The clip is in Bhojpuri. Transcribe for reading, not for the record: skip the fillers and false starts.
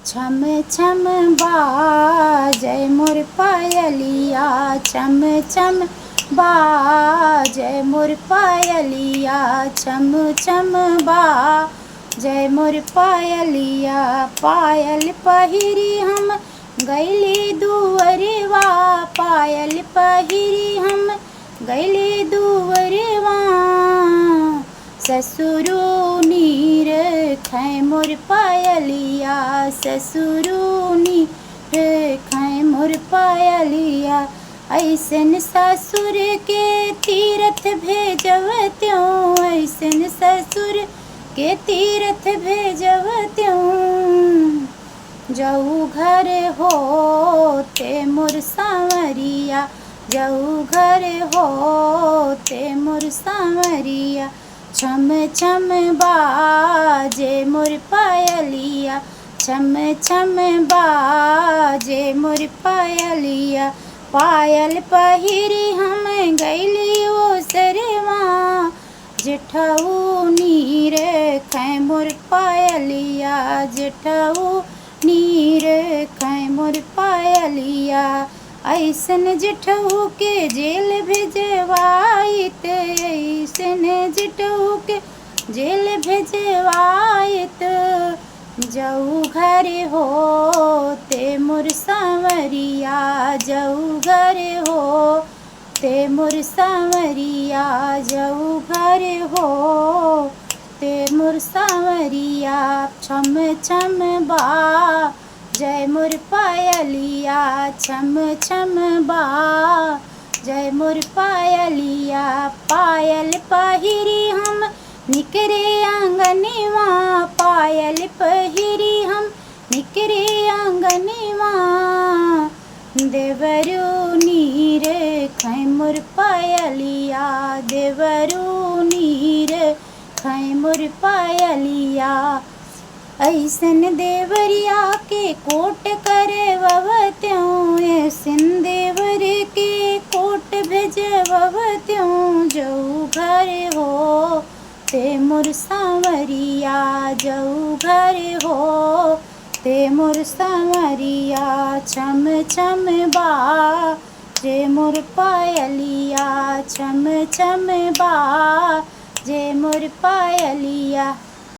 छम छम बाजै मोर पायलिया, छम छम बाजै मोर पायलिया, छम छम बाजै मोर पायलिया। पायल पहिरी हम गैली दुअरवा, पायल पहिरी हम गैली दुअरवा। ससुरु नीर खै मोर पायलिया, ससुरु नीर खै मोर पायलिया। ऐसन ससुर के तीरथ भेजवत्यूँ, ऐसन ससुर के तीरथ भेजवत्यूँ। जाऊ घर होते मोर सांवरिया, जाऊ घर होते मोर सांवरिया। छम छम बाजे मोर पायलिया, छम छम बाजे मोर पायलिया। पायल पहिरी हम गैली ओसरवा, जेठऊ नीर खै मोर पायलिया, जेठऊ नीर खै मोर पायलिया। ऐसन जेठऊ के जेल भेजवाइत, ऐसन जेठऊ के जेल भेजवाइत। जाऊ घर होते मोर सांवरिया, जाऊ घर होते मोर सांवरिया, जाऊ घर होते मोर सांवरिया। छम छम बाजै मोर पायलिया, छम छम बाजै मोर पायलिया। पायल पहिरी हम निकरे आंगनवा, पायल पहिरी हम निकरे आंगनवा। देवरू नीर खै मोर पायलिया, देवरू नीर खै मोर पायलिया। ऐसन देवरिया के कोट करवत्यूँ, ऐसन देवर के कोट भेजवत्यूँ। जाऊ घर होते मोर सांवरिया, जाऊ घर होते मोर सांवरिया। छम छम बाजे मोर पायलिया, छम छम बाजे मोर पायलिया।